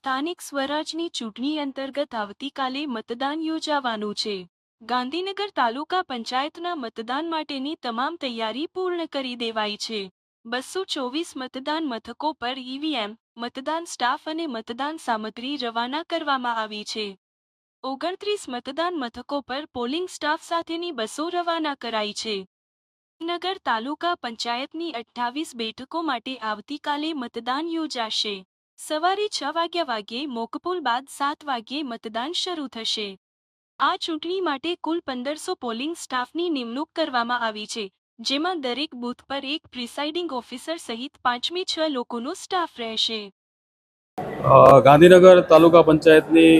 સ્થાનિક સ્વરાજની ચૂંટણી અંતર્ગત આવતીકાલે મતદાન યોજાવાનું છે. ગાંધીનગર તાલુકા પંચાયતના મતદાન માટેની તમામ તૈયારી પૂર્ણ કરી દેવાઈ છે. 224 મતદાન મથકો પર ઈવીએમ, મતદાન સ્ટાફ અને મતદાન સામગ્રી રવાના કરવામાં આવી છે. 29 મતદાન મથકો પર પોલિંગ સ્ટાફ સાથેની બસો રવાના કરાઈ છે. નગર તાલુકા પંચાયતની 28 બેઠકો માટે આવતીકાલે મતદાન યોજાશે. સવારે 6 વાગ્યે મોકપોલ બાદ 7 વાગ્યે મતદાન શરૂ થશે. આ ચૂંટણી માટે કુલ 1500 પોલિંગ સ્ટાફની નિમણૂક કરવામાં આવી છે, જેમાં દરેક બૂથ પર એક પ્રિસાઇડિંગ ઓફિસર સહિત 5થી 6 લોકોનો સ્ટાફ રહેશે. ગાંધીનગર તાલુકા પંચાયતની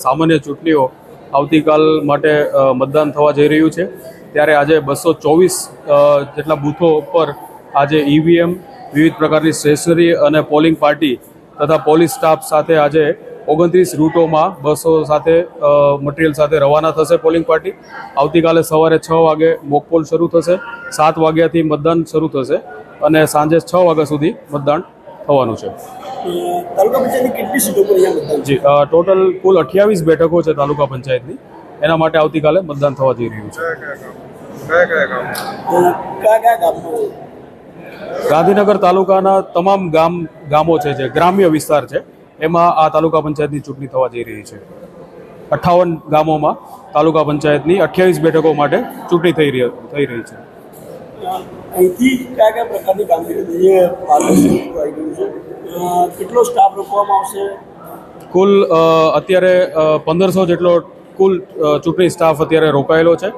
સામાન્ય ચૂંટણીઓ આવતીકાલ માટે મતદાન થવા જઈ રહ્યું છે. ત્યારે આજે 224 જેટલા બૂથો પર આજે ઈવીએમ, વિવિધ પ્રકારની સ્ટેશનરી અને પોલિંગ પાર્ટી તથા પોલીસ સ્ટાફ સાથે આજે 29 રૂટોમાં બસો સાથે મટીરિયલ સાથે રવાના થશે. પોલિંગ પાર્ટી આવતીકાલે સવારે 6 વાગે મોકપોલ શરૂ થશે, 7 વાગ્યાથી મતદાન શરૂ થશે અને સાંજે 6 વાગ્યા સુધી મતદાન થવાનું છે. તાલુકા પંચાયતની કેટલી સીટો પર અહીંયા મતદાન? જી, ટોટલ કુલ 28 બેઠકો છે તાલુકા પંચાયતની. એના માટે આવતીકાલે મતદાન થવા જઈ રહ્યું છે. કયા ગામમાં? ગાંધીનગર તાલુકાના તમામ ગામો છે, જે ગ્રામ્ય વિસ્તાર છે, એમાં આ તાલુકા પંચાયતની ચૂંટણી થવા જઈ રહી છે. 58 ગામોમાં તાલુકા પંચાયતની 28 બેઠકો માટે ચૂંટણી થઈ રહી છે. અહીંથી કયા પ્રકારની કામગીરી આવી ગયું છે? કેટલો સ્ટાફ રોકવામાં આવશે? કુલ અત્યારે 1500 જેટલો કુલ ચૂંટણી સ્ટાફ અત્યારે રોકાયેલો છે.